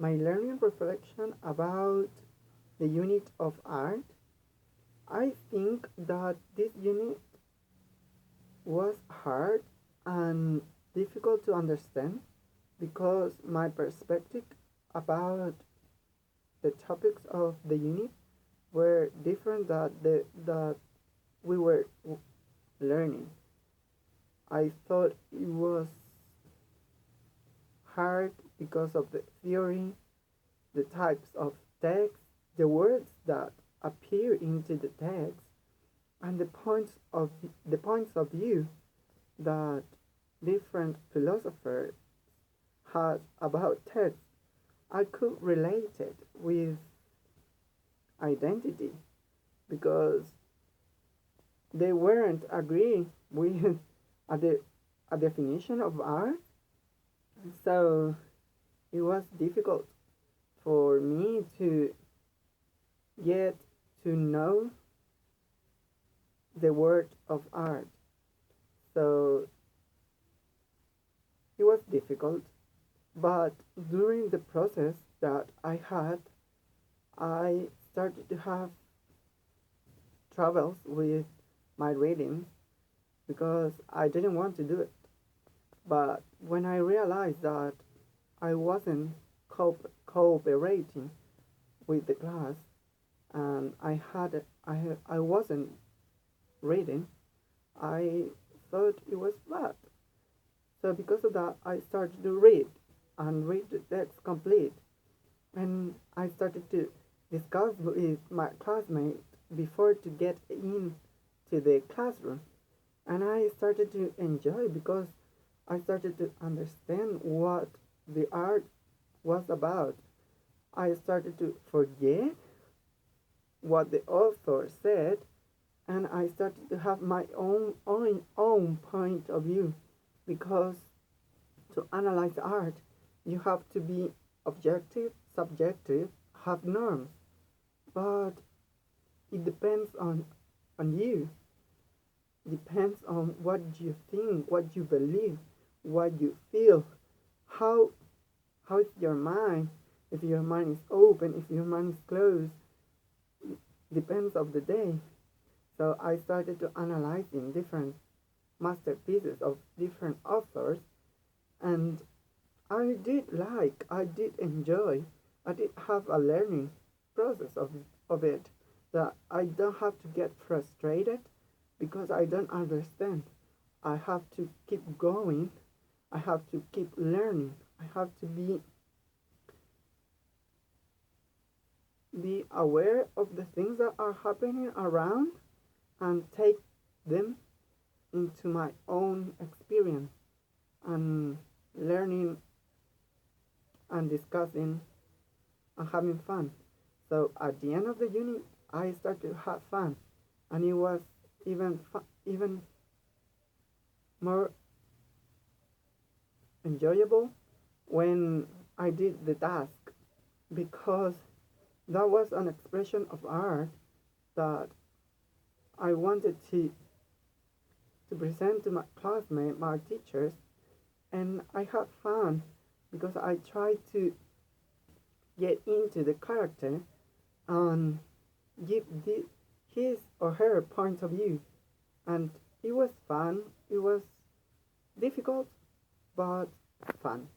my learning reflection about the unit of art. I think that this unit was hard and difficult to understand because my perspective about the topics of the unit were different that we were learning. I thought it was hard because of the theory, the types of text, the words that appear into the text, and the points of view that different philosophers had about text. I could relate it with identity because they weren't agreeing with a, a definition of art. So it was difficult for me to get to know the word of art. So it was difficult, but during the process that I had, I started to have troubles with my reading because I didn't want to do it. But when I realized that I wasn't cooperating with the class and I wasn't reading, I thought it was bad. So because of that, I started to read and read the text complete. And I started to discuss with my classmates before to get in to the classroom. And I started to enjoy because I started to understand what the art was about. I started to forget what the author said, and I started to have my own point of view because to analyze art, you have to be objective, subjective, have norms, but it depends on you. Depends on what you think, what you believe, what you feel, how how is your mind. If your mind is open, if your mind is closed, depends of the day. So I started to analyzing different masterpieces of different authors, and I did enjoy, I did have a learning process of it, that I don't have to get frustrated because I don't understand. I have to keep going, I have to keep learning, I have to be aware of the things that are happening around and take them into my own experience and learning and discussing and having fun. So at the end of the unit, I started to have fun, and it was even more enjoyable when I did the task because that was an expression of art that I wanted to present to my classmates, my teachers, and I had fun because I tried to get into the character and give his or her point of view. And it was fun, it was difficult, but fun.